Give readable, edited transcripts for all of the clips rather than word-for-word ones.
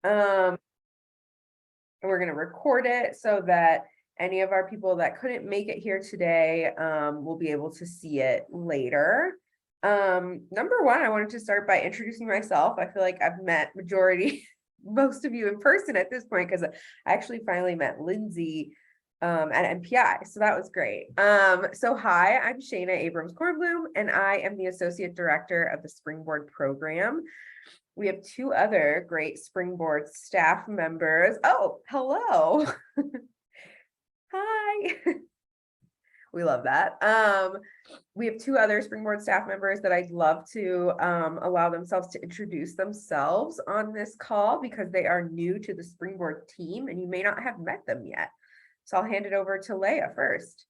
And we're going to record it so that any of our people that couldn't make it here today will be able to see it later. Number one, I wanted to start by introducing myself. I feel like I've met most of you in person at this point, because I actually finally met Lindsay at MPI. So that was great. So hi, I'm Shayna Abrams-Kornblum, and I am the Associate Director of the Springboard program. We have two other great Springboard staff members. Oh, hello. Hi. We love that. We have two other Springboard staff members that I'd love to allow themselves to introduce themselves on this call, because they are new to the Springboard team and you may not have met them yet. So I'll hand it over to Leah first.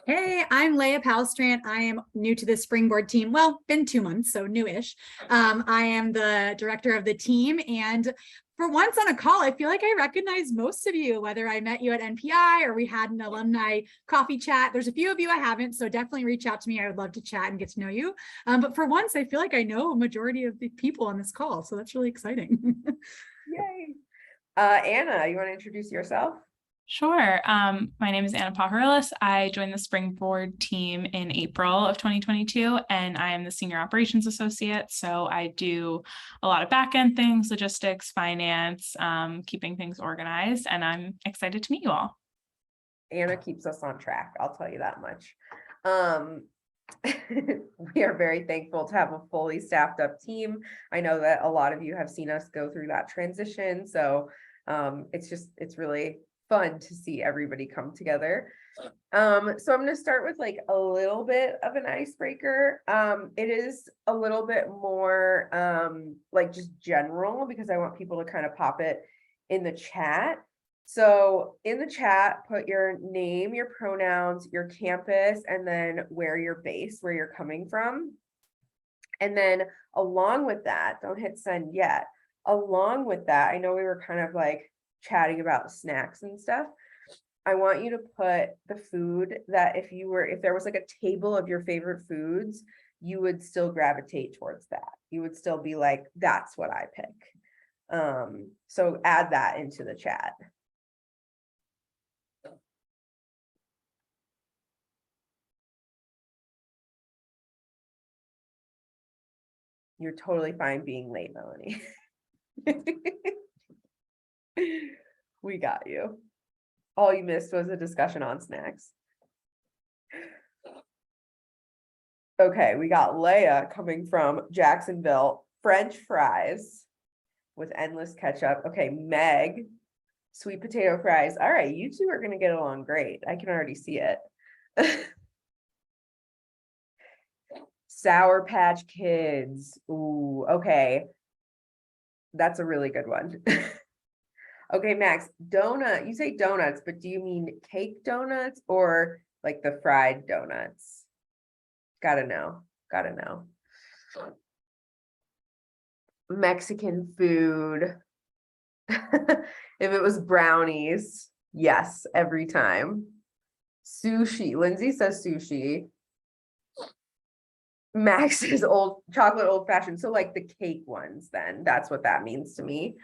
Hey, I'm Leah Palstrand. I am new to the Springboard team. Well, been 2 months, so newish. I am the director of the team, and for once on a call, I feel like I recognize most of you, whether I met you at NPI or we had an alumni coffee chat. There's a few of you I haven't, so definitely reach out to me. I would love to chat and get to know you. But for once, I feel like I know a majority of the people on this call, so that's really exciting. Yay. Anna, you want to introduce yourself? Sure. My name is Anna Pajarillas. I joined the Springboard team in April of 2022, and I am the Senior Operations Associate. So I do a lot of back-end things, logistics, finance, keeping things organized, and I'm excited to meet you all. Anna keeps us on track, I'll tell you that much. We are very thankful to have a fully staffed up team. I know that a lot of you have seen us go through that transition. So it's really fun to see everybody come together. So I'm going to start with like a little bit of an icebreaker. It is a little bit more like just general, because I want people to kind of pop it in the chat. So in the chat, put your name, your pronouns, your campus, and then where you're based, where you're coming from. And then along with that, don't hit send yet. Along with that, I know we were kind of like chatting about snacks and stuff. I want you to put the food that if there was like a table of your favorite foods, you would still gravitate towards that. You would still be like, that's what I pick. So add that into the chat. You're totally fine being late, Melanie. We got you. All you missed was a discussion on snacks. Okay, we got Leia coming from Jacksonville. French fries with endless ketchup. Okay, Meg, sweet potato fries. All right, you two are going to get along great. I can already see it. Sour Patch Kids. Ooh, okay. That's a really good one. Okay, Max, donut. You say donuts, but do you mean cake donuts or like the fried donuts? Gotta know. Mexican food. If it was brownies, yes, every time. Sushi. Lindsay says sushi. Max is chocolate old fashioned. So like the cake ones, then that's what that means to me.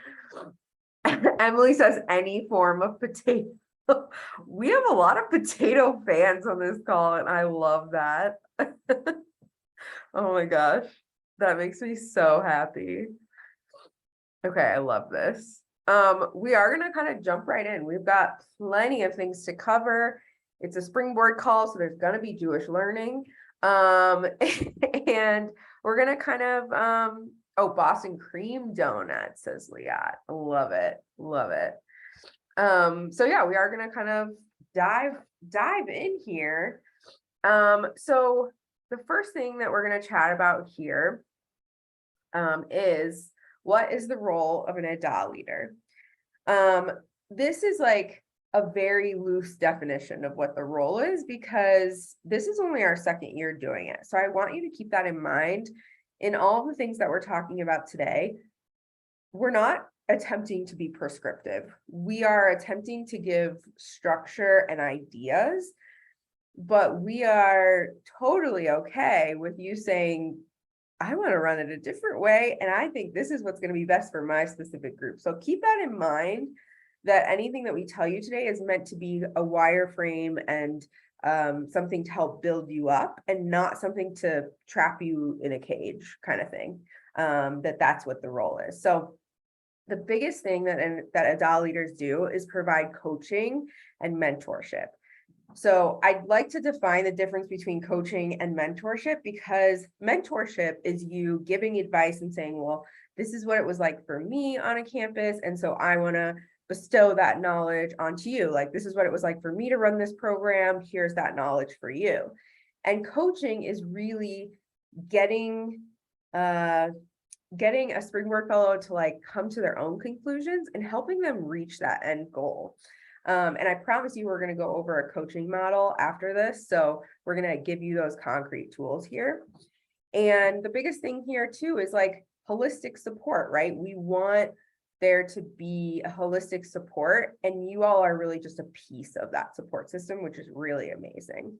Emily says any form of potato. We have a lot of potato fans on this call, and I love that. Oh my gosh, that makes me so happy. Okay, I love this. We are gonna kind of jump right in. We've got plenty of things to cover. It's a Springboard call, so there's gonna be Jewish learning. And we're gonna kind of oh, Boston cream donuts, says Liat. Love it. So yeah, we are gonna kind of dive in here. So the first thing that we're gonna chat about here is what is the role of an Edot leader? This is like a very loose definition of what the role is, because this is only our second year doing it. So I want you to keep that in mind. In all the things that we're talking about today, we're not attempting to be prescriptive. We are attempting to give structure and ideas, but we are totally okay with you saying, I want to run it a different way. And I think this is what's going to be best for my specific group. So keep that in mind, that anything that we tell you today is meant to be a wireframe and something to help build you up, and not something to trap you in a cage kind of thing. That's what the role is. So the biggest thing that Edot leaders do is provide coaching and mentorship. So I'd like to define the difference between coaching and mentorship, because mentorship is you giving advice and saying, well, this is what it was like for me on a campus, and so I want to bestow that knowledge onto you. Like, this is what it was like for me to run this program. Here's that knowledge for you. And coaching is really getting a Springboard fellow to like come to their own conclusions and helping them reach that end goal. And I promise you, we're going to go over a coaching model after this. So we're going to give you those concrete tools here. And the biggest thing here too is like holistic support, right? We want there to be a holistic support, and you all are really just a piece of that support system, which is really amazing.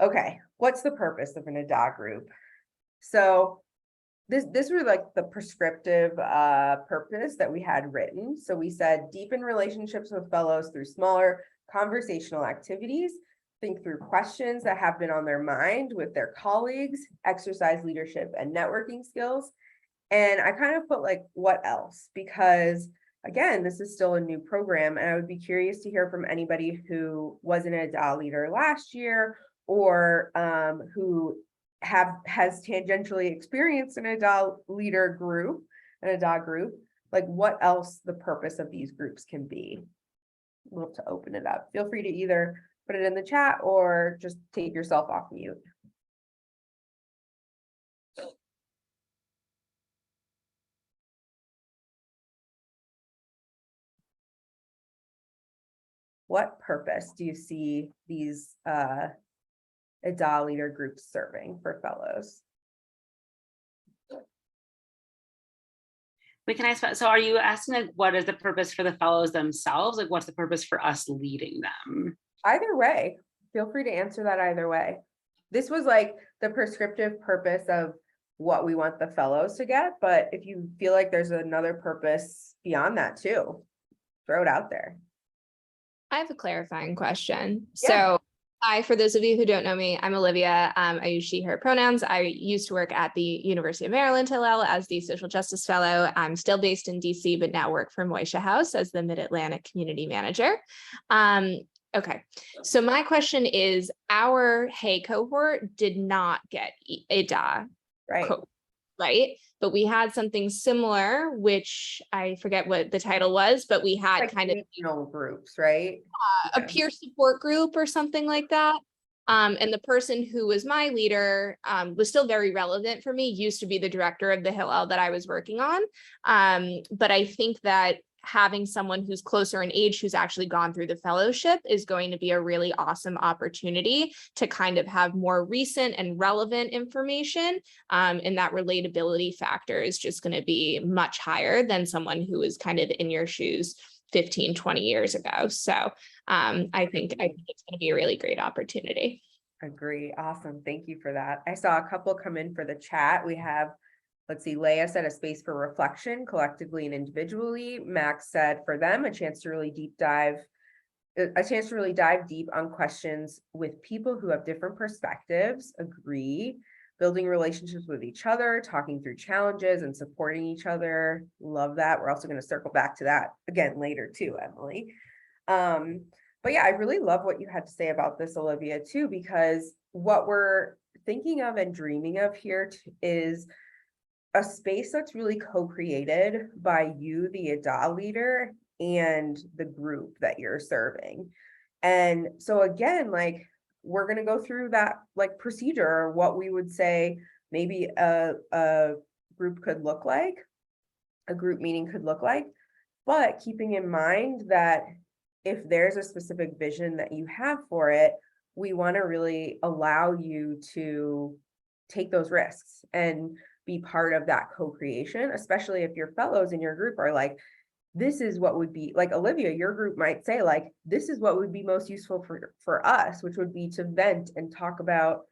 Okay, what's the purpose of an Edot group? So this was like the prescriptive purpose that we had written. So we said, deepen relationships with fellows through smaller conversational activities, think through questions that have been on their mind with their colleagues, exercise leadership and networking skills. And I kind of put like, what else? Because again, this is still a new program, and I would be curious to hear from anybody who was an Edot leader last year, or who has tangentially experienced an Edot leader group, an Edot group, like what else the purpose of these groups can be. We'll have to open it up. Feel free to either put it in the chat or just take yourself off mute. What purpose do you see these Edot leader groups serving for fellows? Wait, can I ask, so are you asking like what is the purpose for the fellows themselves? Like what's the purpose for us leading them? Either way, feel free to answer that either way. This was like the prescriptive purpose of what we want the fellows to get, but if you feel like there's another purpose beyond that too, throw it out there. I have a clarifying question. Yeah. So for those of you who don't know me, I'm Olivia. I use she, her pronouns. I used to work at the University of Maryland, Hillel, as the social justice fellow. I'm still based in DC, but now work for Moisha House as the Mid-Atlantic community manager. Okay, so my question is, our Hay cohort did not get Edot, Right. right? But we had something similar, which I forget what the title was, but we had Like kind of regional groups, right? a peer support group or something like that. And the person who was my leader was still very relevant for me, used to be the director of the Hillel that I was working on. But I think that having someone who's closer in age, who's actually gone through the fellowship, is going to be a really awesome opportunity to kind of have more recent and relevant information. And that relatability factor is just going to be much higher than someone who is kind of in your shoes 15, 20 years ago. So I think it's going to be a really great opportunity. Agree. Awesome. Thank you for that. I saw a couple come in for the chat. We have, let's see, Leah said a space for reflection collectively and individually. Max said for them, a chance to really dive deep on questions with people who have different perspectives. Agree. Building relationships with each other, talking through challenges and supporting each other. Love that. We're also going to circle back to that again later too, Emily. But yeah, I really love what you had to say about this, Olivia, too, because what we're thinking of and dreaming of here is a space that's really co-created by you, the Edot leader, and the group that you're serving. And so again, like, we're going to go through that like procedure, or what we would say maybe a group could look like, a group meeting could look like, but keeping in mind that if there's a specific vision that you have for it, we want to really allow you to take those risks and be part of that co-creation, especially if your fellows in your group are like, this is what would be, like Olivia, your group might say like, this is what would be most useful for us, which would be to vent and talk about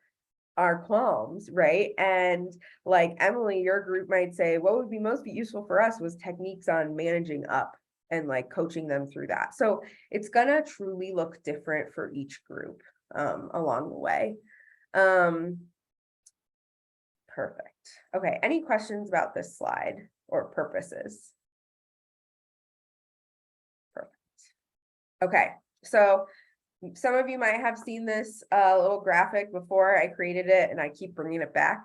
our qualms, right? And like Emily, your group might say, what would be most useful for us was techniques on managing up and like coaching them through that. So it's gonna truly look different for each group along the way. Perfect. Okay, any questions about this slide or purposes? Perfect. Okay, so some of you might have seen this little graphic before. I created it and I keep bringing it back.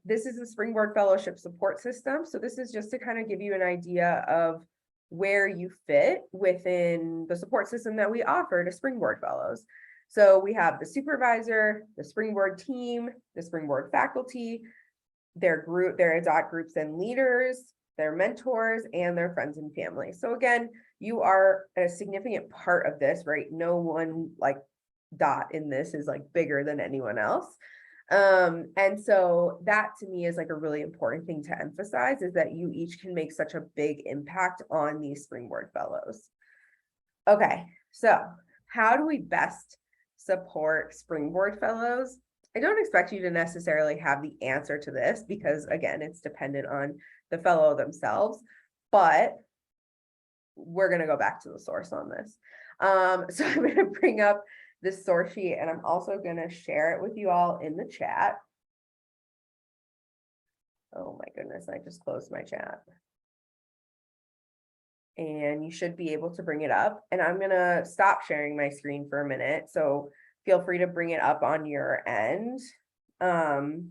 This is the Springboard Fellowship Support System. So this is just to kind of give you an idea of where you fit within the support system that we offer to Springboard Fellows. So we have the supervisor, the Springboard team, the Springboard faculty, their group, their Edot groups and leaders, their mentors, and their friends and family. So again, you are a significant part of this, right? No one like dot in this is like bigger than anyone else. And so that to me is like a really important thing to emphasize, is that you each can make such a big impact on these Springboard Fellows. Okay, so how do we best support Springboard Fellows? I don't expect you to necessarily have the answer to this because again, it's dependent on the fellow themselves, but we're going to go back to the source on this. So I'm going to bring up this source sheet and I'm also going to share it with you all in the chat. Oh my goodness, I just closed my chat. And you should be able to bring it up. And I'm going to stop sharing my screen for a minute. So feel free to bring it up on your end. And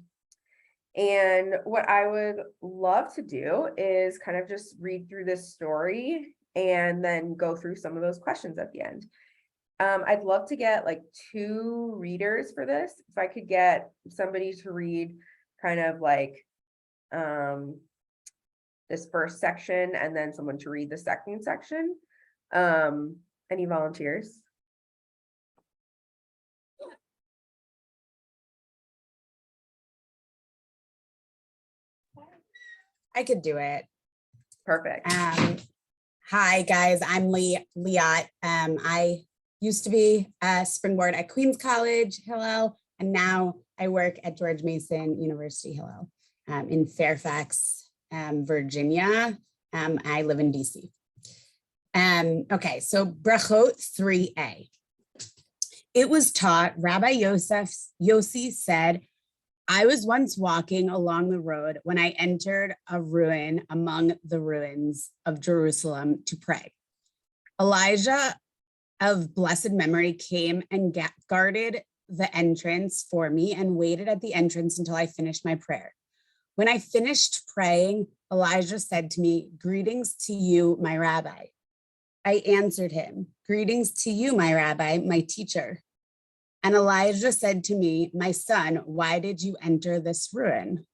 what I would love to do is kind of just read through this story and then go through some of those questions at the end. I'd love to get like 2 readers for this. If I could get somebody to read kind of like this first section and then someone to read the second section. Any volunteers? I could do it. Perfect. Hi guys, I'm Liat. I used to be a Springboard at Queens College, Hillel, and now I work at George Mason University, Hillel, in Fairfax, Virginia. I live in DC. Okay, so Brachot 3a. It was taught, Rabbi Yossi said, I was once walking along the road when I entered a ruin among the ruins of Jerusalem to pray. Elijah of blessed memory came and guarded the entrance for me and waited at the entrance until I finished my prayer. When I finished praying, Elijah said to me, "Greetings to you, my rabbi." I answered him, "Greetings to you, my rabbi, my teacher." And Elijah said to me, "My son, why did you enter this ruin?"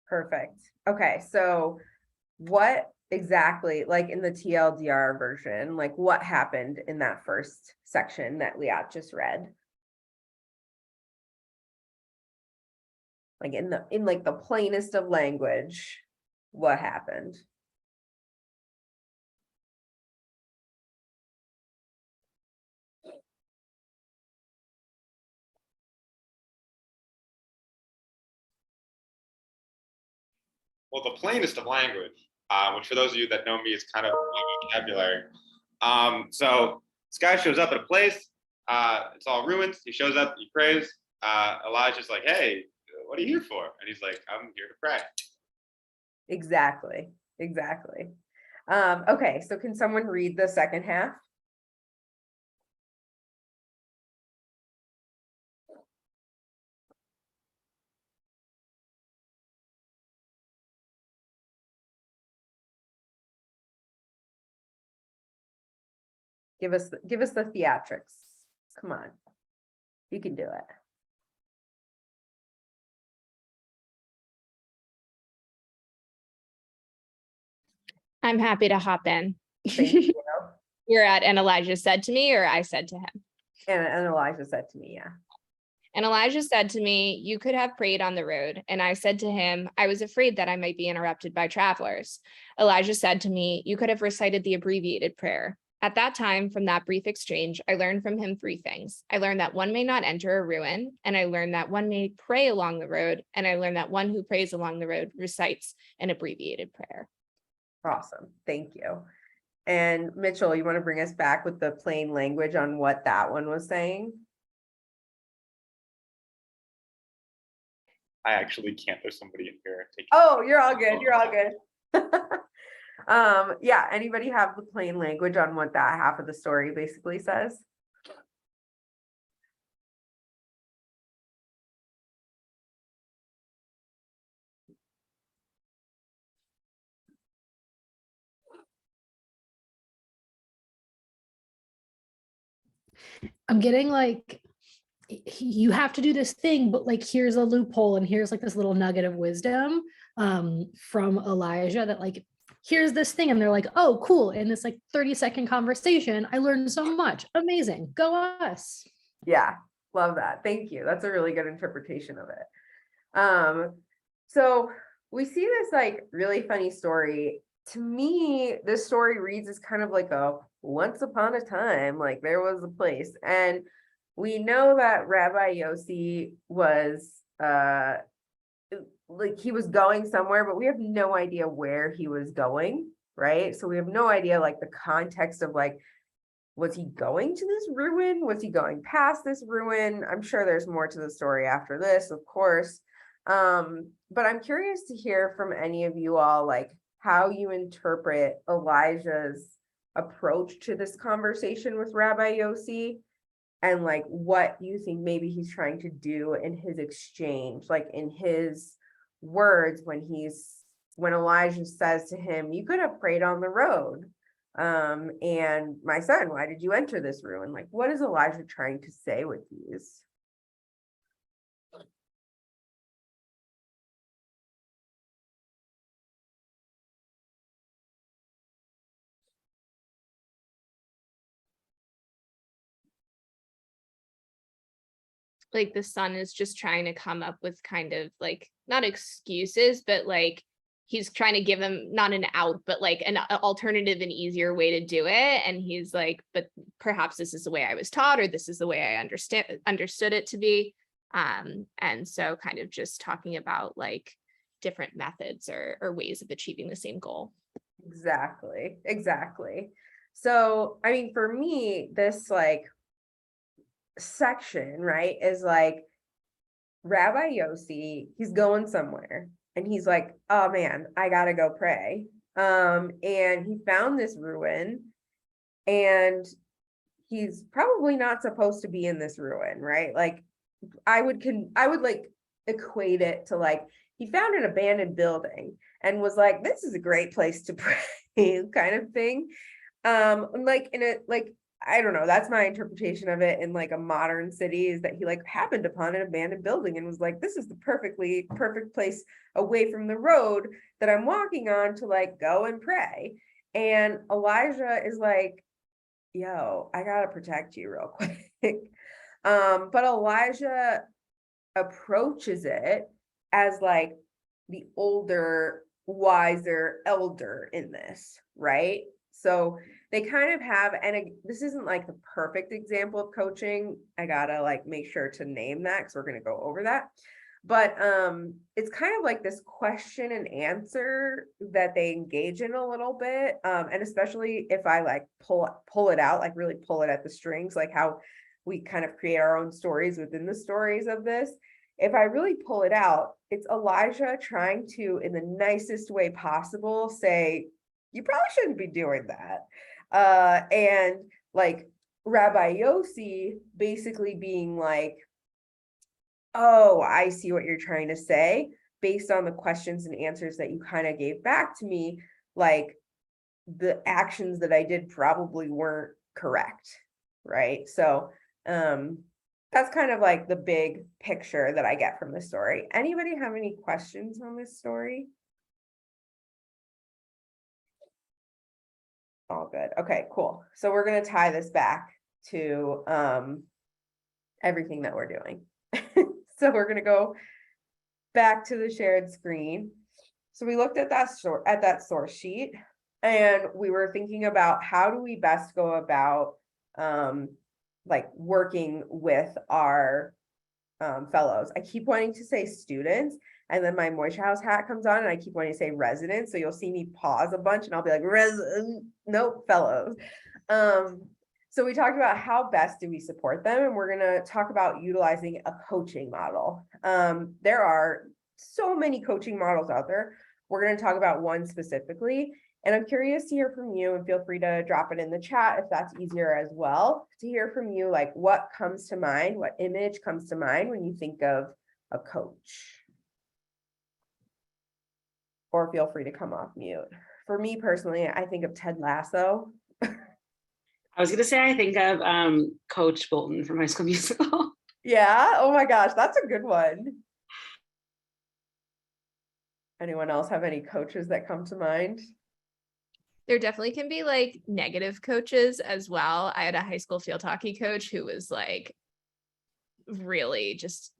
Perfect. Okay, so what exactly, like in the TLDR version, like what happened in that first section that Liat just read? Like in like the plainest of language, what happened? Well, the plainest of language, which for those of you that know me is kind of vocabulary. So this guy shows up at a place, it's all ruins. He shows up, he prays. Elijah's like, "Hey, what are you here for?" And he's like, "I'm here to pray." Exactly. Okay, so can someone read the second half? Give us the theatrics. Come on. You can do it. I'm happy to hop in. Thank you. You're at, and Elijah said to me, or I said to him? And Elijah said to me, yeah. And Elijah said to me, "You could have prayed on the road." And I said to him, "I was afraid that I might be interrupted by travelers." Elijah said to me, "You could have recited the abbreviated prayer." At that time, from that brief exchange, I learned from him 3 things. I learned that one may not enter a ruin, and I learned that one may pray along the road, and I learned that one who prays along the road recites an abbreviated prayer. Awesome. Thank you. And Mitchell, you want to bring us back with the plain language on what that one was saying? I actually can't. There's somebody in here. Oh, you're all good. You're all good. Yeah, anybody have the plain language on what that half of the story basically says? I'm getting like, you have to do this thing, but like, here's a loophole and here's like this little nugget of wisdom from Elijah that like, here's this thing. And they're like, oh, cool. In this like 30-second conversation, I learned so much. Amazing. Go us. Yeah, love that. Thank you. That's a really good interpretation of it. So we see this like really funny story. To me, this story reads as kind of like a once upon a time, like there was a place. And we know that Rabbi Yossi was like he was going somewhere, but we have no idea where he was going, right? So we have no idea like the context of like, was he going to this ruin? Was he going past this ruin? I'm sure there's more to the story after this, of course. But I'm curious to hear from any of you all, like how you interpret Elijah's approach to this conversation with Rabbi Yossi, and like what you think maybe he's trying to do in his exchange, like in his words when Elijah says to him, you could have prayed on the road. And my son, why did you enter this ruin? Like, what is Elijah trying to say with these? Like the son is just trying to come up with kind of like, not excuses, but like he's trying to give him not an out, but like an alternative and easier way to do it. And he's like, but perhaps this is the way I was taught, or this is the way I understood it to be. And so kind of just talking about like different methods or ways of achieving the same goal. Exactly. So, I mean, for me, this like section, right, is like Rabbi Yossi, he's going somewhere and he's like, oh man, I gotta go pray. And he found this ruin and he's probably not supposed to be in this ruin, right? Like I would like equate it to like he found an abandoned building and was like, this is a great place to pray kind of thing. Like in a like I don't know, that's my interpretation of it in like a modern city, is that he like happened upon an abandoned building and was like, this is the perfect place away from the road that I'm walking on to like go and pray. And Elijah is like, yo, I gotta protect you real quick. But Elijah approaches it as like the older, wiser elder in this, right? So they kind of have, and this isn't like the perfect example of coaching. I gotta like make sure to name that because we're gonna go over that. But it's kind of like this question and answer that they engage in a little bit. And especially if I like pull it out, like really pull it at the strings, like how we kind of create our own stories within the stories of this. If I really pull it out, it's Elijah trying to, in the nicest way possible, say, you probably shouldn't be doing that. And like Rabbi Yossi basically being like, oh, I see what you're trying to say based on the questions and answers that you kind of gave back to me. Like the actions that I did probably weren't correct, right? So that's kind of like the big picture that I get from this story. Anybody have any questions on this story? All good. Okay, cool. So we're going to tie this back to everything that we're doing. So we're going to go back to the shared screen. So we looked at that source sheet. And we were thinking about how do we best go about like working with our fellows. I keep wanting to say students, and then my Moisture House hat comes on and I keep wanting to say residents. So you'll see me pause a bunch and I'll be like, nope, fellows. So we talked about how best do we support them, and we're going to talk about utilizing a coaching model. There are so many coaching models out there. We're going to talk about one specifically, and I'm curious to hear from you, and feel free to drop it in the chat if that's easier as well, to hear from you, like what comes to mind, what image comes to mind when you think of a coach. Or feel free to come off mute. For me personally, I think of Ted Lasso. I was gonna say, I think of Coach Bolton from High School Musical. Yeah, oh my gosh, that's a good one. Anyone else have any coaches that come to mind? There definitely can be like negative coaches as well. I had a high school field hockey coach who was like really just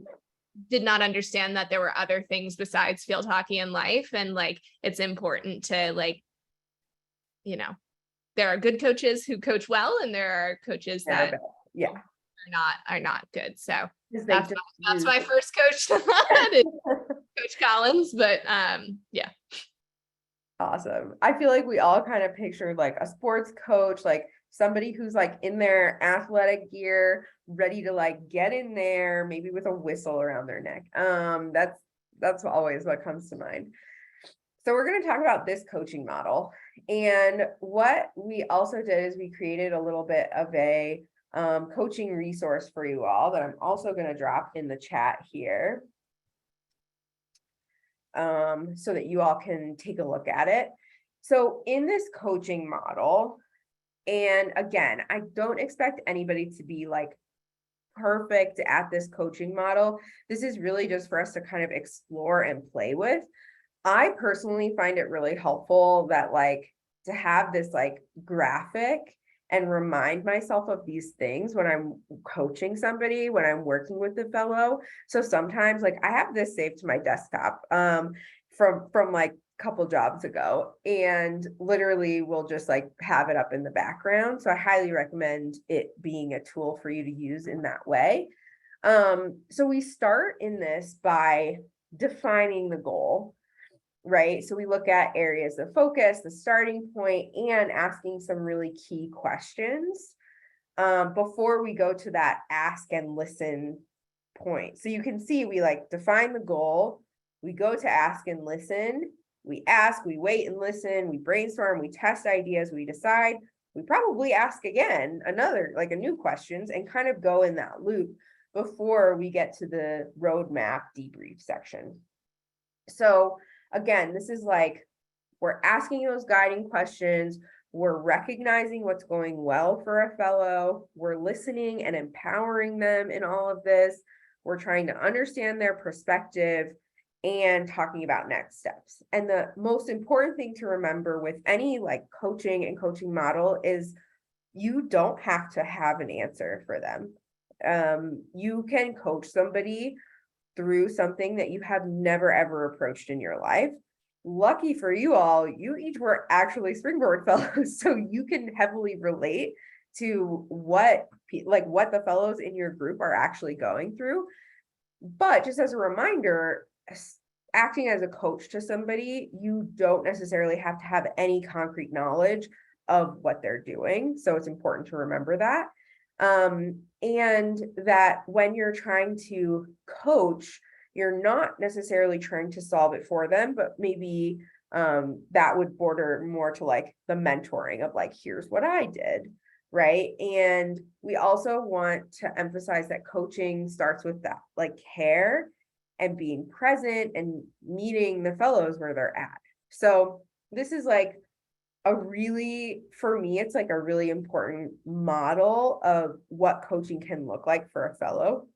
did not understand that there were other things besides field hockey in life, and like it's important to like, you know, there are good coaches who coach well, and there are coaches that Yeah, are not good. So that's that's my first coach Coach Collins, but yeah. Awesome. I feel like we all kind of pictured like a sports coach, like somebody who's like in their athletic gear, ready to like get in there, maybe with a whistle around their neck. That's always what comes to mind. So we're going to talk about this coaching model. And what we also did is we created a little bit of a coaching resource for you all that I'm also going to drop in the chat here, so that you all can take a look at it. So in this coaching model, and again, I don't expect anybody to be like perfect at this coaching model. This is really just for us to kind of explore and play with. I personally find it really helpful that like to have this like graphic and remind myself of these things when I'm coaching somebody, when I'm working with the fellow. So sometimes like I have this saved to my desktop from like a couple jobs ago, and literally we'll just like have it up in the background. So I highly recommend it being a tool for you to use in that way. So we start in this by defining the goal. Right. So we look at areas of focus, the starting point, and asking some really key questions before we go to that ask and listen point. So you can see we like define the goal, we go to ask and listen, we ask, we wait and listen, we brainstorm, we test ideas, we decide, we probably ask again, another like a new questions, and kind of go in that loop before we get to the roadmap debrief section. So again, this is like, we're asking those guiding questions, we're recognizing what's going well for a fellow, we're listening and empowering them in all of this, we're trying to understand their perspective and talking about next steps. And the most important thing to remember with any like coaching and coaching model is you don't have to have an answer for them. You can coach somebody through something that you have never ever approached in your life. Lucky for you all, you each were actually Springboard fellows, so you can heavily relate to what the fellows in your group are actually going through. But just as a reminder, acting as a coach to somebody, you don't necessarily have to have any concrete knowledge of what they're doing. So it's important to remember that. And that when you're trying to coach, you're not necessarily trying to solve it for them, but maybe that would border more to like the mentoring of like, here's what I did, right? And we also want to emphasize that coaching starts with that like care and being present and meeting the fellows where they're at. So this is like for me, it's like a really important model of what coaching can look like for a fellow.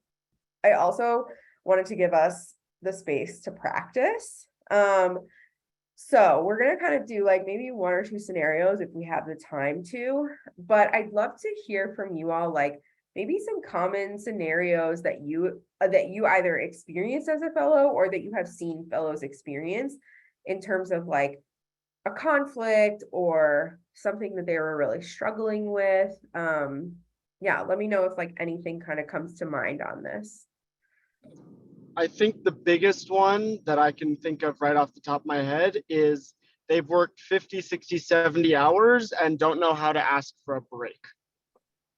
I also wanted to give us the space to practice. So we're going to kind of do like maybe one or two scenarios if we have the time to, but I'd love to hear from you all, like maybe some common scenarios that you either experienced as a fellow or that you have seen fellows experience in terms of like a conflict or something that they were really struggling with. Yeah, let me know if like anything kind of comes to mind on this. I think the biggest one that I can think of right off the top of my head is they've worked 50, 60, 70 hours and don't know how to ask for a break.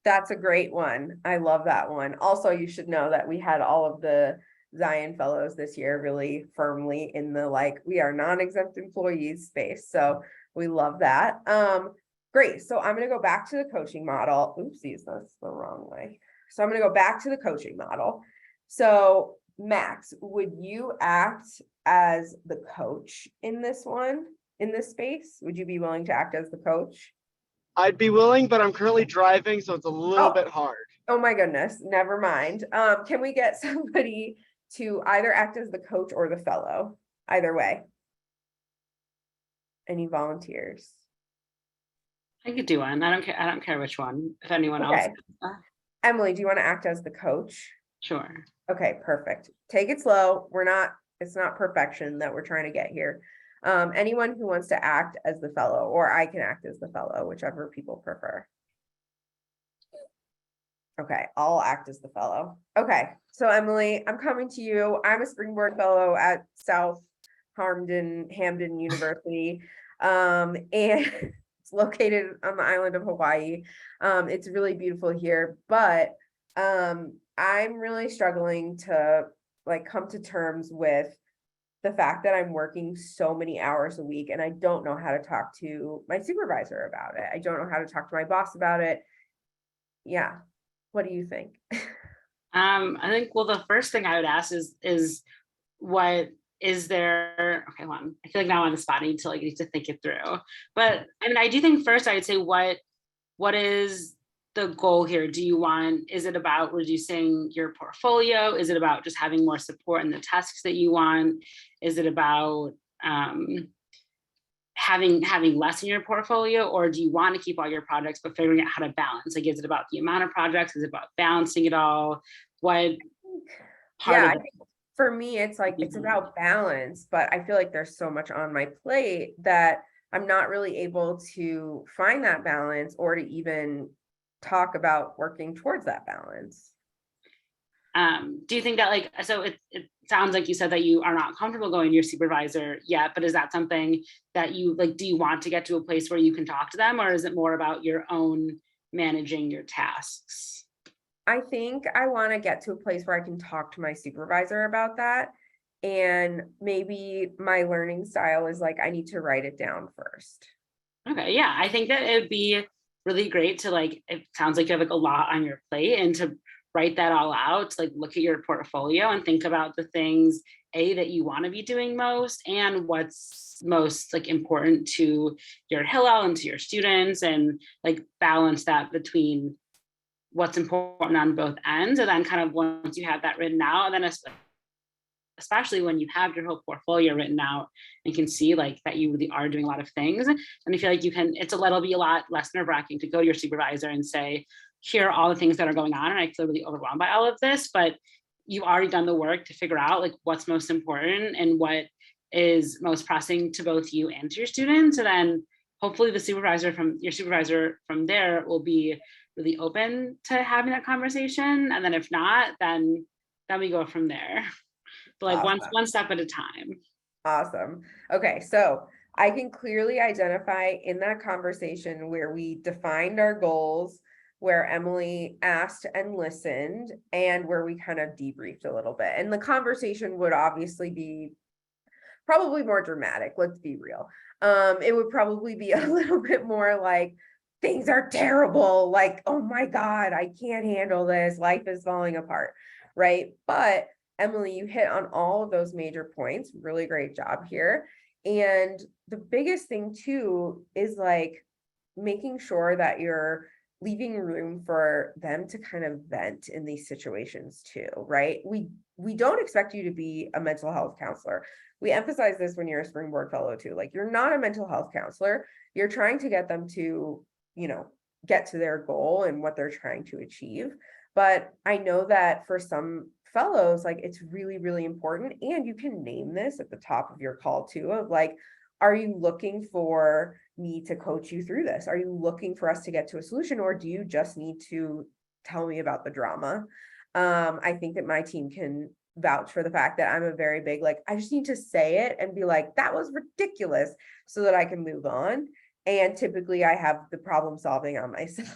That's a great one. I love that one. Also, you should know that we had all of the Zion Fellows this year really firmly in the like, we are non-exempt employees space. So we love that. Great. So I'm going to go back to the coaching model. Oopsies, that's the wrong way. So I'm going to go back to the coaching model. So Max, would you act as the coach in this one, in this space? Would you be willing to act as the coach? I'd be willing, but I'm currently driving, so it's a little bit hard. Oh my goodness, never mind. Can we get somebody to either act as the coach or the fellow? Either way. Any volunteers? I could do one. I don't care which one, if anyone else. Okay. Emily, do you want to act as the coach? Sure. Okay, perfect. Take it slow. It's not perfection that we're trying to get here. Anyone who wants to act as the fellow, or I can act as the fellow, whichever people prefer. Okay, I'll act as the fellow. Okay, so Emily, I'm coming to you. I'm a Springboard fellow at South Hampden University. And it's located on the island of Hawaii. It's really beautiful here, but I'm really struggling to like come to terms with the fact that I'm working so many hours a week and I don't know how to talk to my supervisor about it. I don't know how to talk to my boss about it. Yeah. What do you think? I think, well, the first thing I would ask is what is there, okay, hold on. I feel like now I'm on the spot, I need to think it through. But I mean, I do think first I would say, what is the goal here? Is it about reducing your portfolio? Is it about just having more support in the tasks that you want? Is it about having less in your portfolio, or do you want to keep all your projects but figuring out how to balance? Like, is it about the amount of projects? Is it about balancing it all? What part Yeah, of I think for me, it's like, it's about balance, but I feel like there's so much on my plate that I'm not really able to find that balance or to even talk about working towards that balance. do you think that, like, so it sounds like you said that you are not comfortable going to your supervisor yet, but is that something that you like, do you want to get to a place where you can talk to them, or is it more about your own managing your tasks? I think I want to get to a place where I can talk to my supervisor about that. And maybe my learning style is like, I need to write it down first. Okay, yeah, I think that it would be really great to, like, it sounds like you have like a lot on your plate, and to write that all out, to like look at your portfolio and think about the things that you want to be doing most, and what's most like important to your Hillel and to your students, and like balance that between what's important on both ends. And then kind of once you have that written out, and then especially when you have your whole portfolio written out and can see like that you really are doing a lot of things, and I feel like it'll be a lot less nerve-wracking to go to your supervisor and say, here are all the things that are going on and I feel really overwhelmed by all of this, but you've already done the work to figure out like what's most important and what is most pressing to both you and to your students. And then hopefully your supervisor from there will be really open to having that conversation. And then if not, then we go from there. But like Awesome. one step at a time. Awesome. Okay, so I can clearly identify in that conversation where we defined our goals, where Emily asked and listened, and where we kind of debriefed a little bit. And the conversation would obviously be probably more dramatic, let's be real. It would probably be a little bit more like, things are terrible, like, oh my God, I can't handle this, life is falling apart, right? But Emily, you hit on all of those major points. Really great job here. And the biggest thing too is like making sure that you're leaving room for them to kind of vent in these situations too, right? We don't expect you to be a mental health counselor. We emphasize this when you're a Springboard fellow too. Like, you're not a mental health counselor. You're trying to get them to, get to their goal and what they're trying to achieve. But I know that for some fellows, like, it's really, really important. And you can name this at the top of your call too, of like, are you looking for me to coach you through this? Are you looking for us to get to a solution, or do you just need to tell me about the drama? I think that my team can vouch for the fact that I'm a very big, like, I just need to say it and be like, that was ridiculous, so that I can move on. And typically I have the problem solving on myself.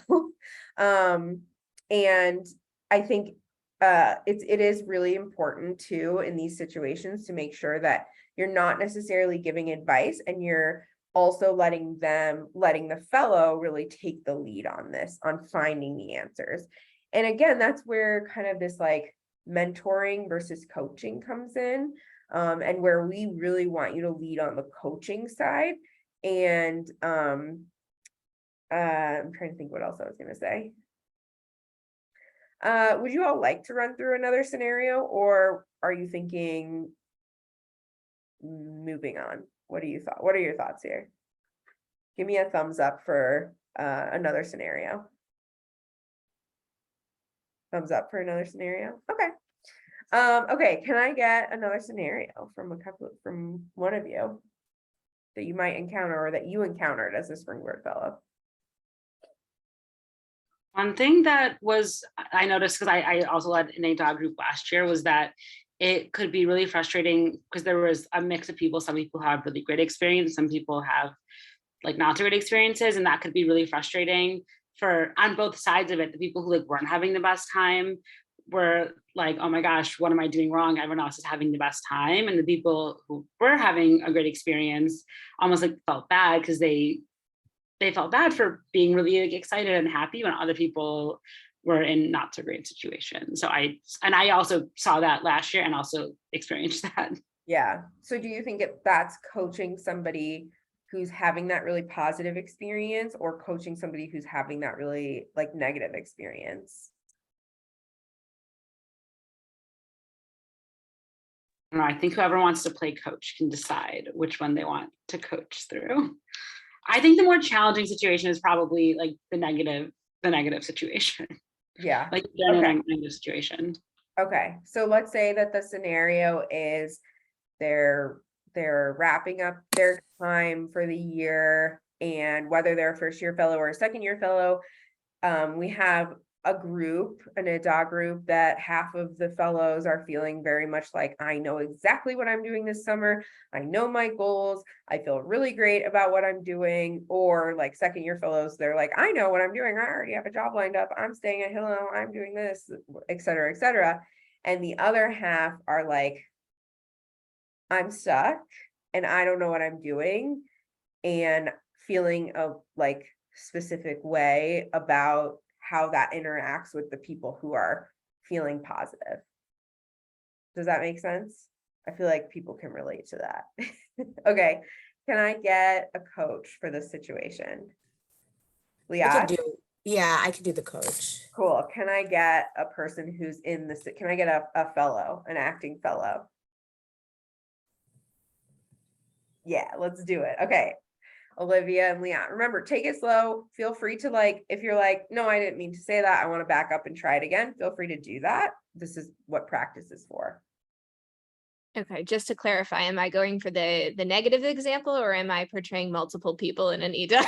And I think it is really important too in these situations to make sure that you're not necessarily giving advice, and you're also letting the fellow really take the lead on this, on finding the answers. And again, that's where kind of this like mentoring versus coaching comes in, and where we really want you to lead on the coaching side. And I'm trying to think what else I was going to say. Would you all like to run through another scenario, or are you thinking moving on? What are your thoughts here? Give me a thumbs up for another scenario. Thumbs up for another scenario. Okay. Okay, can I get another scenario from one of you that you might encounter, or that you encountered as a Springboard fellow? One thing that I noticed, because I also led an Edot group last year, was that it could be really frustrating because there was a mix of people. Some people have really great experience, some people have like not so great experiences, and that could be really frustrating on both sides of it. The people who like weren't having the best time were like, oh my gosh, what am I doing wrong? Everyone else is having the best time. And the people who were having a great experience almost like felt bad because they felt bad for being really like, excited and happy when other people were in not so great situations. So I also saw that last year and also experienced that. Yeah. So do you think that's coaching somebody who's having that really positive experience, or coaching somebody who's having that really like negative experience? I think whoever wants to play coach can decide which one they want to coach through. I think the more challenging situation is probably like the negative situation. Yeah. Like they're in a negative situation. Okay. So let's say that the scenario is they're wrapping up their time for the year, and whether they're a first year fellow or a second year fellow, we have an Edot group that half of the fellows are feeling very much like, I know exactly what I'm doing this summer. I know my goals. I feel really great about what I'm doing. Or like second year fellows, they're like, I know what I'm doing. I already have a job lined up. I'm staying at Hillel. I'm doing this, et cetera, et cetera. And the other half are like, I'm stuck and I don't know what I'm doing, and feeling a like specific way about how that interacts with the people who are feeling positive. Does that make sense? I feel like people can relate to that. Okay, can I get a coach for this situation? Leah? I could do the coach. Cool. Can I get a person who's can I get a fellow, an acting fellow? Yeah, let's do it. Okay. Olivia and Leon, remember, take it slow. Feel free to like, if you're like, no, I didn't mean to say that, I want to back up and try it again, feel free to do that. This is what practice is for. Okay, just to clarify, am I going for the negative example, or am I portraying multiple people in an Edot?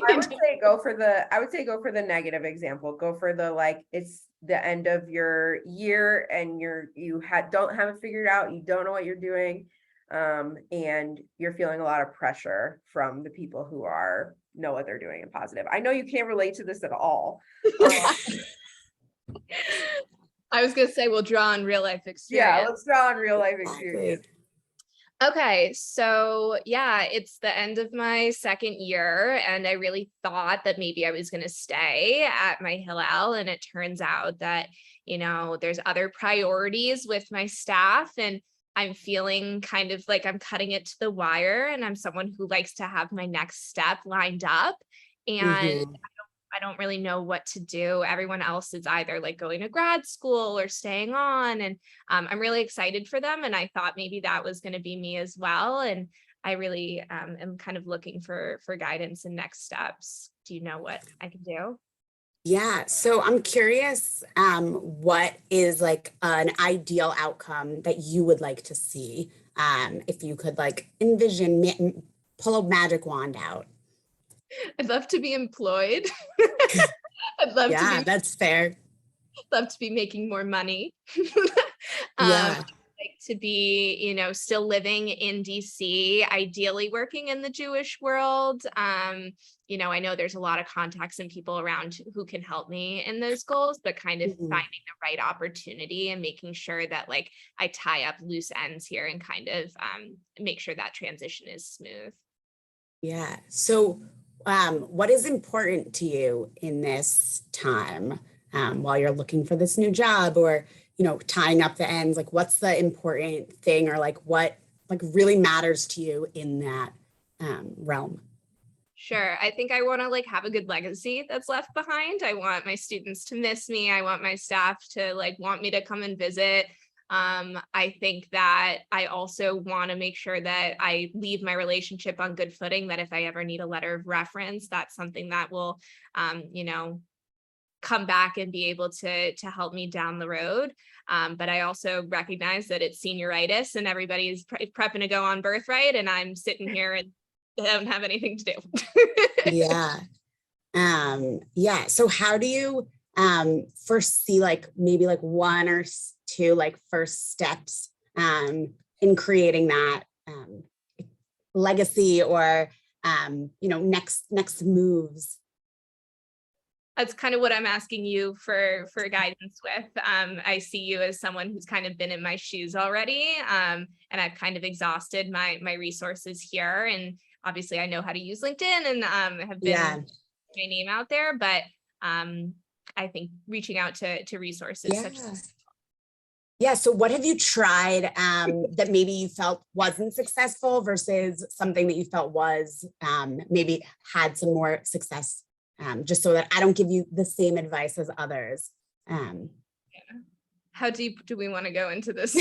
I would say go for the negative example. Go for the like, it's the end of your year and don't have it figured out, you don't know what you're doing. And you're feeling a lot of pressure from the people who know what they're doing and positive. I know you can't relate to this at all. I was gonna say we'll draw on real life experience. Yeah, let's draw on real life experience. Okay, so yeah, it's the end of my second year, and I really thought that maybe I was going to stay at my Hillel, and it turns out that, there's other priorities with my staff, and I'm feeling kind of like I'm cutting it to the wire, and I'm someone who likes to have my next step lined up, and I don't really know what to do. Everyone else is either like going to grad school or staying on, and I'm really excited for them, and I thought maybe that was going to be me as well, and I really am kind of looking for guidance and next steps. Do you know what I can do? Yeah, so I'm curious, what is like an ideal outcome that you would like to see? If you could like envision pull a magic wand out? I'd love to be employed. I'd love Yeah, to that's fair. love to be making more money. Yeah. Like to be, you know, still living in DC, ideally working in the Jewish world. You know, I know there's a lot of contacts and people around who can help me in those goals, but kind of Mhm. finding the right opportunity and making sure that like I tie up loose ends here and kind of make sure that transition is smooth. Yeah. So, what is important to you in this time while you're looking for this new job, or, you know, tying up the ends? Like, what's the important thing, or like what like really matters to you in that realm? Sure. I think I want to like have a good legacy that's left behind. I want my students to miss me. I want my staff to like want me to come and visit. I think that I also want to make sure that I leave my relationship on good footing, that if I ever need a letter of reference, that's something that will, you know, come back and be able to help me down the road. But I also recognize that it's senioritis and everybody is prepping to go on birthright, and I'm sitting here and don't have anything to do. Yeah. Yeah. So how do you foresee like maybe like one or two like first steps in creating that legacy, or you know, next moves? That's kind of what I'm asking you for guidance with. I see you as someone who's kind of been in my shoes already, and I've kind of exhausted my resources here. And obviously, I know how to use LinkedIn and have been Yeah. my name out there. But I think reaching out to resources such Yeah. as Yeah. So what have you tried that maybe you felt wasn't successful versus something that you felt was maybe had some more success? Just so that I don't give you the same advice as others. how deep do we want to go into this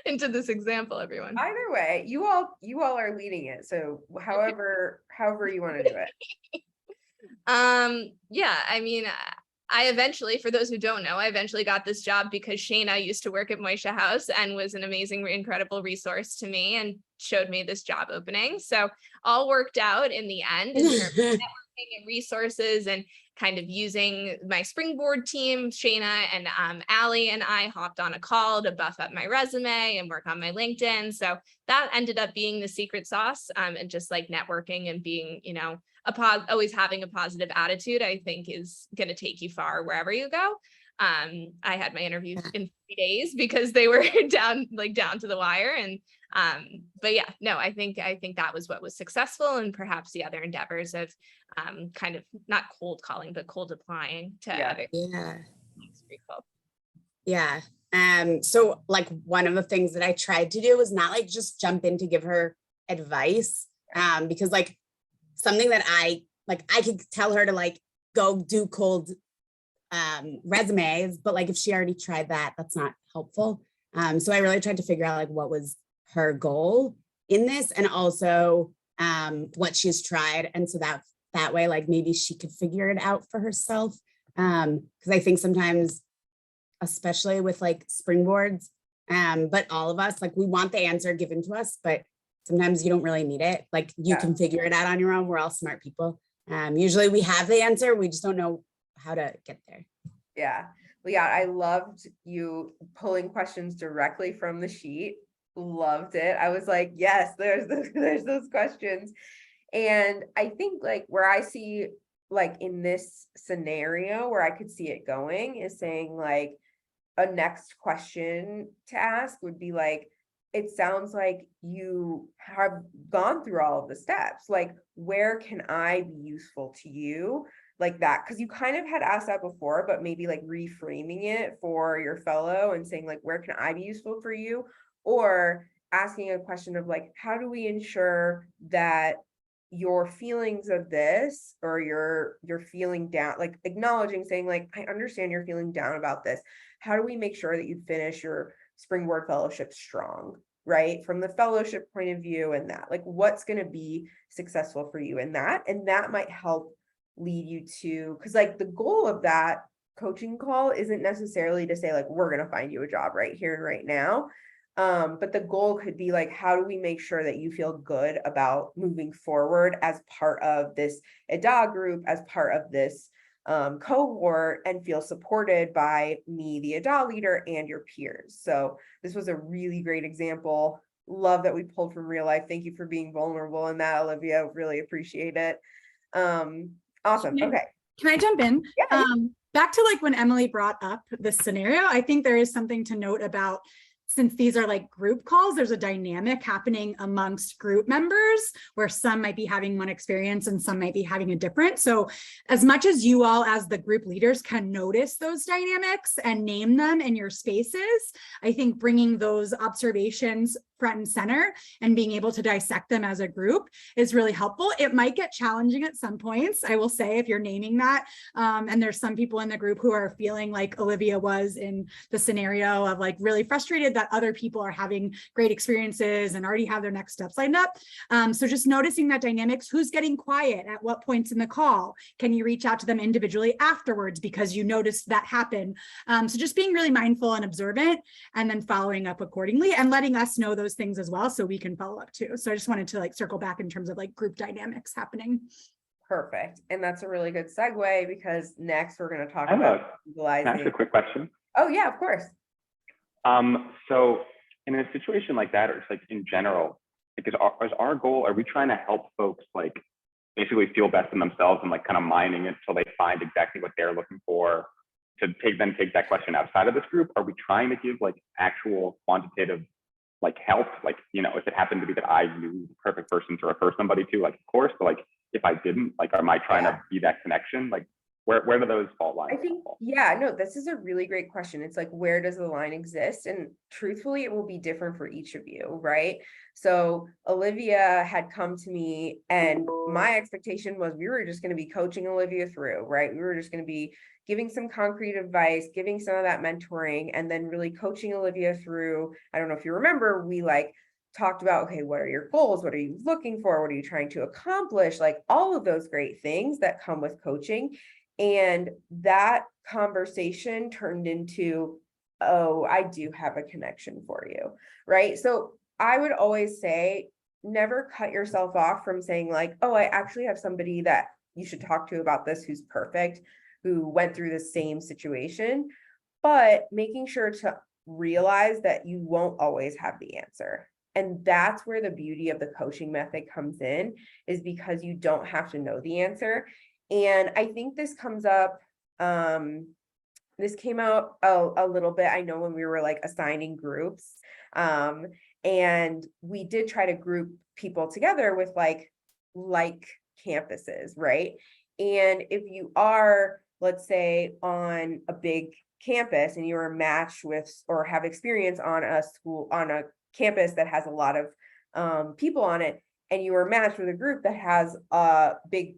into this example, everyone? Either way, you all are leading it. So however you want to do it. Yeah, I mean, I eventually, for those who don't know, I eventually got this job because Shayna used to work at Moisha House and was an amazing, incredible resource to me and showed me this job opening. So all worked out in the end in terms of networking and resources and kind of using my Springboard team. Shayna and Allie and I hopped on a call to buff up my resume and work on my LinkedIn. So that ended up being the secret sauce, and just like networking and being, you know, always having a positive attitude, I think is going to take you far wherever you go. I had my interview in 3 days because they were down to the wire. And but yeah, no, I think that was what was successful, and perhaps the other endeavors of kind of not cold calling, but cold applying to other. Yeah. It's pretty cool. Yeah. So like one of the things that I tried to do was not like just jump in to give her advice. Because like something that I could tell her to like go do cold resumes, but like if she already tried that, that's not helpful. So I really tried to figure out like what was her goal in this, and also what she's tried. And so that way, like maybe she could figure it out for herself. Because I think sometimes, especially with like springboards, but all of us, like we want the answer given to us, but sometimes you don't really need it. Like you can figure it out on your own. We're all smart people. Usually we have the answer. We just don't know how to get there. Yeah. Well, yeah, I loved you pulling questions directly from the sheet. Loved it. I was like, yes, there's those questions. And I think like where I see like in this scenario where I could see it going is saying like a next question to ask would be like, it sounds like you have gone through all of the steps. Like, where can I be useful to you? Like that, because you kind of had asked that before, but maybe like reframing it for your fellow and saying like, where can I be useful for you? Or asking a question of like, how do we ensure that your feelings of this, or you're feeling down, like acknowledging, saying like, I understand you're feeling down about this. How do we make sure that you finish your Springboard fellowship strong, right? From the fellowship point of view, and that like what's going to be successful for you in that. And that might help lead you to, because like the goal of that coaching call isn't necessarily to say like, we're going to find you a job right here and right now. But the goal could be like, how do we make sure that you feel good about moving forward as part of this Edot group, as part of this cohort, and feel supported by me, the Edot leader, and your peers. So this was a really great example. Love that we pulled from real life. Thank you for being vulnerable in that, Olivia. Really appreciate it. Awesome. Okay. Can I jump in? Yeah. Back to like when Emily brought up this scenario, I think there is something to note about, since these are like group calls, there's a dynamic happening amongst group members where some might be having one experience and some might be having a different. So as much as you all as the group leaders can notice those dynamics and name them in your spaces, I think bringing those observations front and center and being able to dissect them as a group is really helpful. It might get challenging at some points, I will say, if you're naming that. And there's some people in the group who are feeling like Olivia was in the scenario of like really frustrated that other people are having great experiences and already have their next steps lined up. So just noticing that dynamics, who's getting quiet at what points in the call? Can you reach out to them individually afterwards because you noticed that happen? So just being really mindful and observant, and then following up accordingly and letting us know those things as well so we can follow up too. So I just wanted to like circle back in terms of like group dynamics happening. Perfect. And that's a really good segue, because next we're going to talk I have about Can I ask a utilizing. quick question? Oh yeah, of course. So in a situation like that, or just like in general, like is our goal, are we trying to help folks like basically feel best in themselves and like kind of mining it until they find exactly what they're looking for to take that question outside of this group? Are we trying to give like actual quantitative like help? Like, you know, if it happened to be that I knew the perfect person to refer somebody to, like, of course, but like if I didn't, like, am I trying to be that connection? Like, where do those fault lines I think, fall? yeah, no, this is a really great question. It's like, where does the line exist? And truthfully, it will be different for each of you, right? So Olivia had come to me, and my expectation was we were just going to be coaching Olivia through, right? We were just going to be giving some concrete advice, giving some of that mentoring, and then really coaching Olivia through. I don't know if you remember, we like talked about, okay, what are your goals? What are you looking for? What are you trying to accomplish? Like all of those great things that come with coaching. And that conversation turned into, oh, I do have a connection for you, right? So I would always say, never cut yourself off from saying like, oh, I actually have somebody that you should talk to about this who's perfect, who went through the same situation, but making sure to realize that you won't always have the answer. And that's where the beauty of the coaching method comes in, is because you don't have to know the answer. And I think this comes up, this came out a little bit, I know, when we were like assigning groups, and we did try to group people together with like campuses, right? And if you are, let's say, on a big campus and you're matched with or have experience on a school, on a campus that has a lot of people on it, and you are matched with a group that has big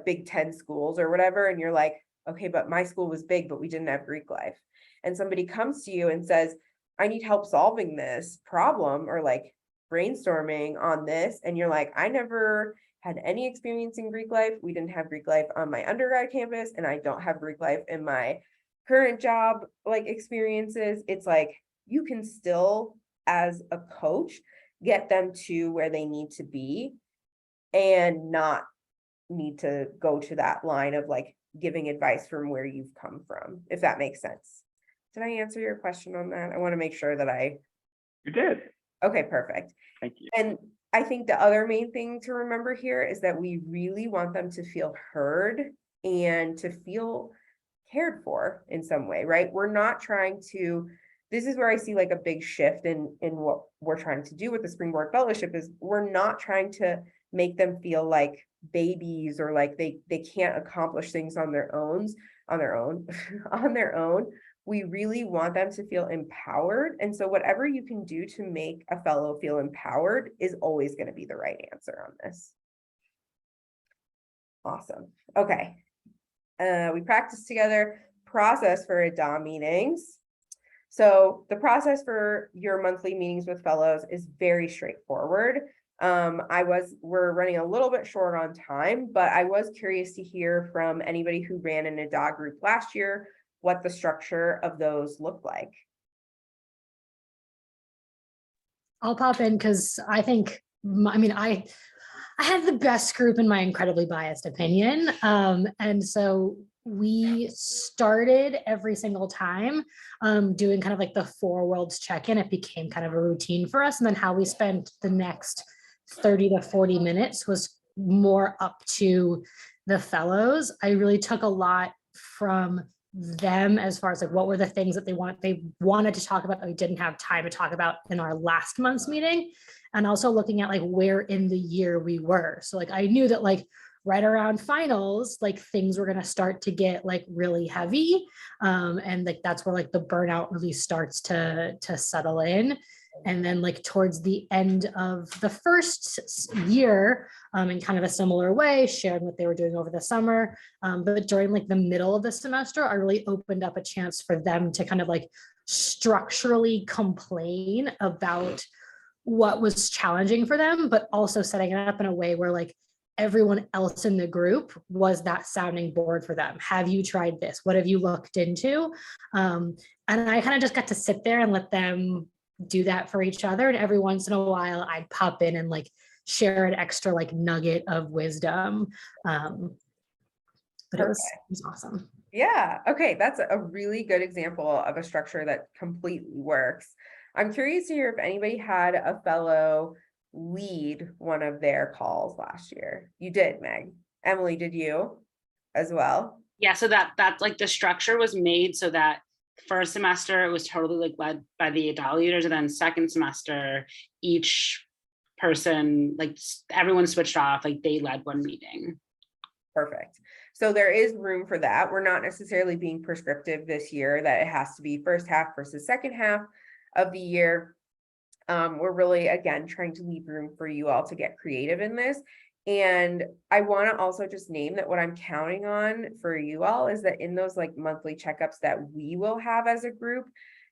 Big 10 schools or whatever, and you're like, okay, but my school was big, but we didn't have Greek life. And somebody comes to you and says, I need help solving this problem, or like brainstorming on this. And you're like, I never had any experience in Greek life. We didn't have Greek life on my undergrad campus, and I don't have Greek life in my current job, like experiences. It's like, you can still, as a coach, get them to where they need to be and not need to go to that line of like giving advice from where you've come from, if that makes sense. Did I answer your question on that? I want to make sure that You did. Okay, perfect. Thank you. And I think the other main thing to remember here is that we really want them to feel heard and to feel cared for in some way, right? We're not trying to, this is where I see like a big shift in what we're trying to do with the Springboard Fellowship, is we're not trying to make them feel like babies or like they can't accomplish things on their own. We really want them to feel empowered. And so whatever you can do to make a fellow feel empowered is always going to be the right answer on this. Awesome. Okay. We practiced together. Process for Edot meetings. So the process for your monthly meetings with fellows is very straightforward. We're running a little bit short on time, but I was curious to hear from anybody who ran an Edot group last year, what the structure of those looked like. I'll pop in because I think, I had the best group in my incredibly biased opinion. And so we started every single time doing kind of like the 4 worlds check-in. It became kind of a routine for us. And then how we spent the next 30 to 40 minutes was more up to the fellows. I really took a lot from them as far as like what were the things that they wanted to talk about that we didn't have time to talk about in our last month's meeting, and also looking at like where in the year we were. So like I knew that like right around finals, like things were going to start to get like really heavy, and like that's where like the burnout really starts to settle in. And then like towards the end of the first year, in kind of a similar way, sharing what they were doing over the summer. But during like the middle of the semester, I really opened up a chance for them to kind of like structurally complain about what was challenging for them, but also setting it up in a way where like everyone else in the group was that sounding board for them. Have you tried this? What have you looked into? And I kind of just got to sit there and let them do that for each other. And every once in a while I'd pop in and like share an extra like nugget of wisdom. But it was awesome. Yeah. Okay. That's a really good example of a structure that completely works. I'm curious to hear if anybody had a fellow lead one of their calls last year. You did, Meg. Emily, did you as well? Yeah, so that's like the structure was made so that first semester it was totally like led by the Edot leaders, and then second semester each person, like everyone switched off, like they led one meeting. Perfect. So there is room for that. We're not necessarily being prescriptive this year that it has to be first half versus second half of the year. We're really, again, trying to leave room for you all to get creative in this. And I want to also just name that what I'm counting on for you all is that in those like monthly checkups that we will have as a group,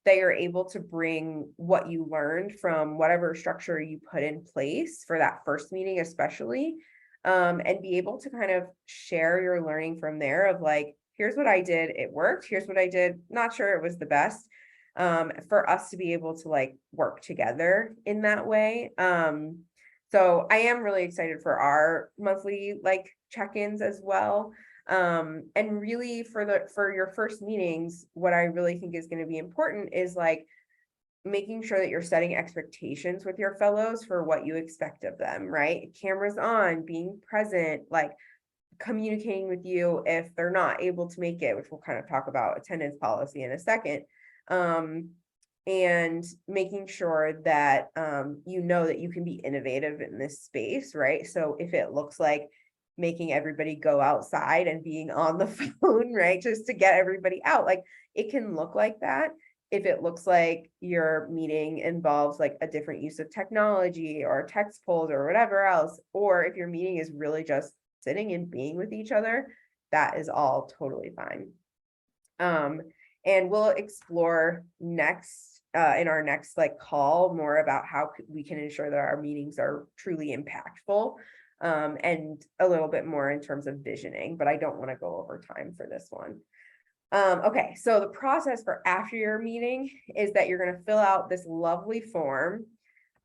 that you're able to bring what you learned from whatever structure you put in place for that first meeting, especially, and be able to kind of share your learning from there of like, here's what I did, it worked, here's what I did, not sure it was the best, for us to be able to like work together in that way. So I am really excited for our monthly like check-ins as well. And really for your first meetings, what I really think is going to be important is like making sure that you're setting expectations with your fellows for what you expect of them, right? Cameras on, being present, like communicating with you if they're not able to make it, which we'll kind of talk about attendance policy in a second. And making sure that you know that you can be innovative in this space, right? So if it looks like making everybody go outside and being on the phone, right, just to get everybody out, like it can look like that. If it looks like your meeting involves like a different use of technology or text polls or whatever else, or if your meeting is really just sitting and being with each other, that is all totally fine. And we'll explore next in our next like call more about how we can ensure that our meetings are truly impactful, and a little bit more in terms of visioning, but I don't want to go over time for this one. Okay, so the process for after your meeting is that you're going to fill out this lovely form.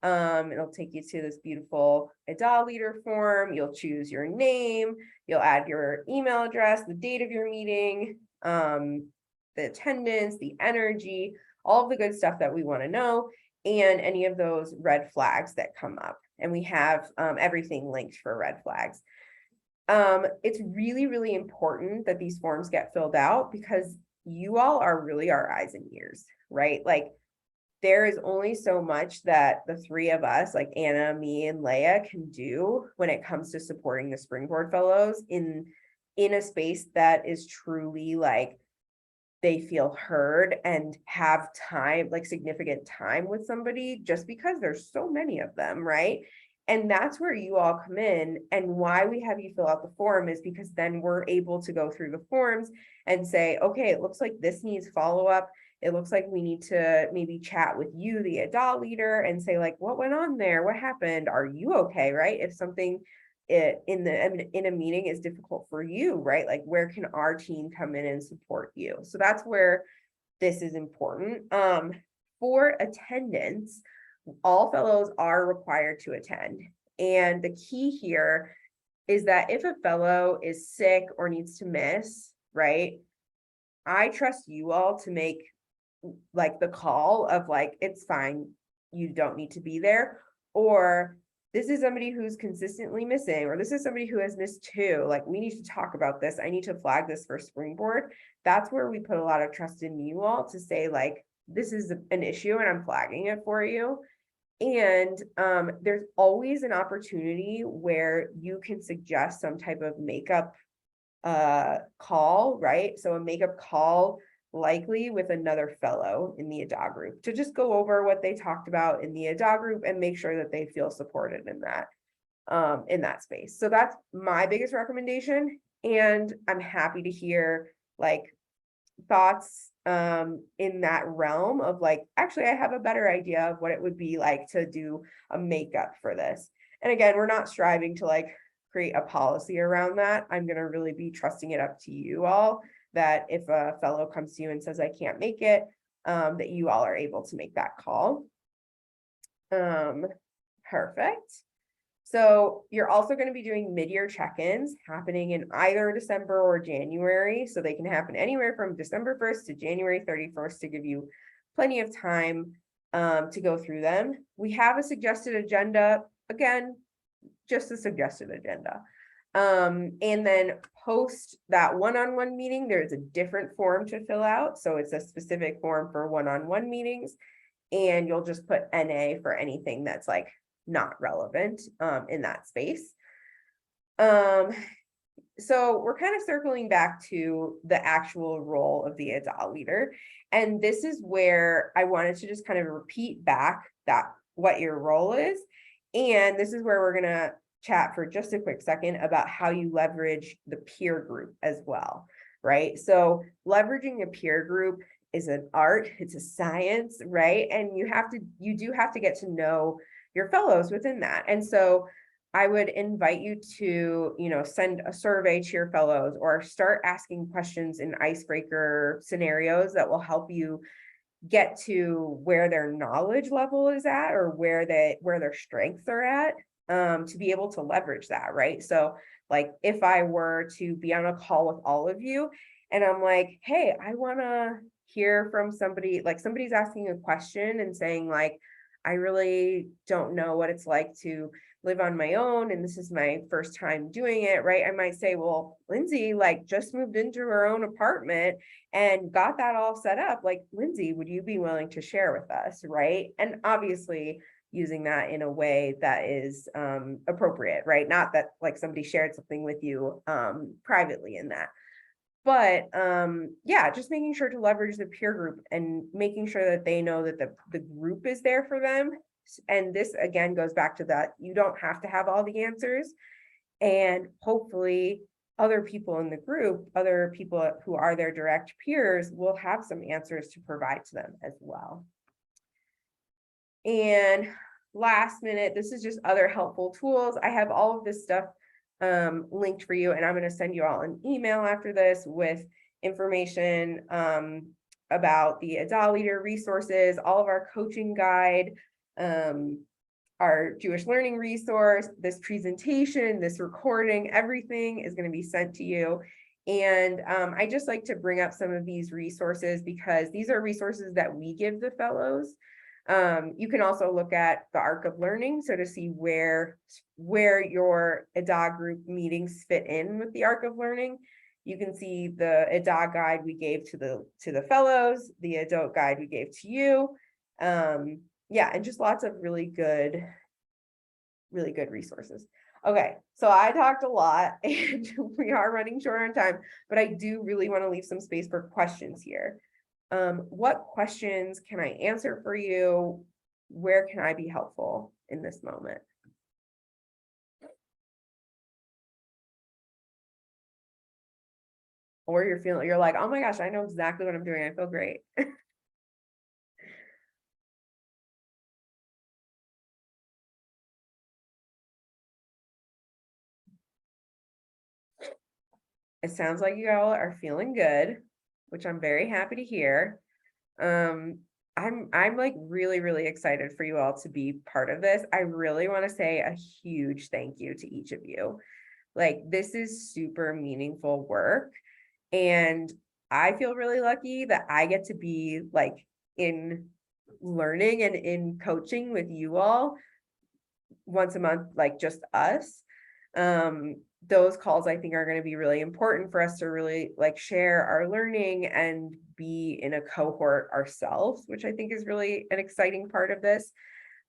It'll take you to this beautiful Edot leader form. You'll choose your name, you'll add your email address, the date of your meeting, the attendance, the energy, all of the good stuff that we want to know, and any of those red flags that come up. And we have everything linked for red flags. It's really, really important that these forms get filled out because you all are really our eyes and ears, right? Like there is only so much that the three of us, like Anna, me, and Leah, can do when it comes to supporting the Springboard Fellows in a space that is truly like they feel heard and have time, like significant time with somebody, just because there's so many of them, right? And that's where you all come in. And why we have you fill out the form is because then we're able to go through the forms and say, okay, it looks like this needs follow-up. It looks like we need to maybe chat with you, the Edot leader, and say like, what went on there? What happened? Are you okay, right? If something in a meeting is difficult for you, right? Like where can our team come in and support you? So that's where this is important. For attendance, all fellows are required to attend. And the key here is that if a fellow is sick or needs to miss, right? I trust you all to make like the call of like, it's fine, you don't need to be there, or this is somebody who's consistently missing, or this is somebody who has missed too. Like, we need to talk about this. I need to flag this for Springboard. That's where we put a lot of trust in you all to say, like, this is an issue and I'm flagging it for you. And there's always an opportunity where you can suggest some type of makeup call, right? So a makeup call likely with another fellow in the Edot group to just go over what they talked about in the Edot group and make sure that they feel supported in that space. So that's my biggest recommendation. And I'm happy to hear like thoughts in that realm of like, actually, I have a better idea of what it would be like to do a makeup for this. And again, we're not striving to like create a policy around that. I'm going to really be trusting it up to you all, that if a fellow comes to you and says, I can't make it, that you all are able to make that call. Perfect. So you're also going to be doing mid-year check-ins happening in either December or January. So they can happen anywhere from December 1st to January 31st to give you plenty of time to go through them. We have a suggested agenda, again, just a suggested agenda. And then post that one-on-one meeting, there's a different form to fill out. So it's a specific form for one-on-one meetings, and you'll just put NA for anything that's like not relevant in that space. So we're kind of circling back to the actual role of the Edot leader. And this is where I wanted to just kind of repeat back that what your role is. And this is where we're going to chat for just a quick second about how you leverage the peer group as well, right? So leveraging a peer group is an art, it's a science, right? And you do have to get to know your fellows within that. And so I would invite you to, send a survey to your fellows or start asking questions in icebreaker scenarios that will help you get to where their knowledge level is at, or where their strengths are at, to be able to leverage that, right? So like if I were to be on a call with all of you and I'm like, hey, I want to hear from somebody, like somebody's asking a question and saying like, I really don't know what it's like to live on my own, and this is my first time doing it, right? I might say, well, Lindsay like just moved into her own apartment and got that all set up. Like, Lindsay, would you be willing to share with us, right? And obviously using that in a way that is appropriate, right? Not that like somebody shared something with you privately in that. But yeah, just making sure to leverage the peer group and making sure that they know that the group is there for them. And this again goes back to that you don't have to have all the answers. And hopefully other people in the group, other people who are their direct peers, will have some answers to provide to them as well. And last minute, this is just other helpful tools. I have all of this stuff linked for you, and I'm going to send you all an email after this with information about the Edot leader resources, all of our coaching guide, our Jewish learning resource, this presentation, this recording, everything is going to be sent to you. And I just like to bring up some of these resources because these are resources that we give the fellows. You can also look at the arc of learning, so to see where your Edot group meetings fit in with the arc of learning. You can see the Edot guide we gave to the fellows, the Edot guide we gave to you. Yeah, and just lots of really good resources. Okay, so I talked a lot and we are running short on time, but I do really want to leave some space for questions here. What questions can I answer for you? Where can I be helpful in this moment? Or you're like, oh my gosh, I know exactly what I'm doing. I feel great. It sounds like you all are feeling good, which I'm very happy to hear. I'm like really excited for you all to be part of this. I really want to say a huge thank you to each of you. Like, this is super meaningful work, and I feel really lucky that I get to be like in learning and in coaching with you all once a month, like just us. Those calls I think are going to be really important for us to really like share our learning and be in a cohort ourselves, which I think is really an exciting part of this.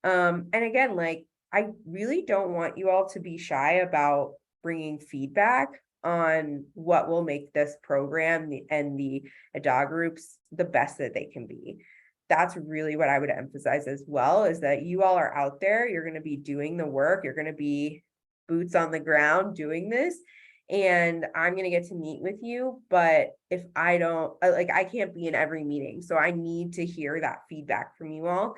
And again, like, I really don't want you all to be shy about bringing feedback on what will make this program and the Edot groups the best that they can be. That's really what I would emphasize as well, is that you all are out there, you're going to be doing the work, you're going to be boots on the ground doing this, and I'm going to get to meet with you. But if I don't, like, I can't be in every meeting, so I need to hear that feedback from you all.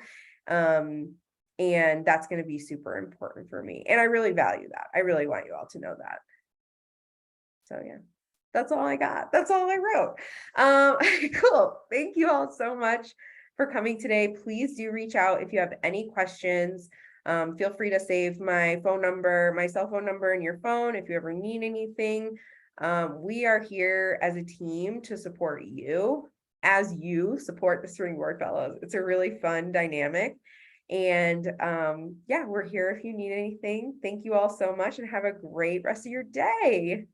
And that's going to be super important for me, and I really value that. I really want you all to know that. So yeah, that's all I got. That's all I wrote. Cool. Thank you all so much for coming today. Please do reach out if you have any questions. Feel free to save my phone number, my cell phone number in your phone if you ever need anything. We are here as a team to support you as you support the Springboard Fellows. It's a really fun dynamic. And yeah, we're here if you need anything. Thank you all so much and have a great rest of your day.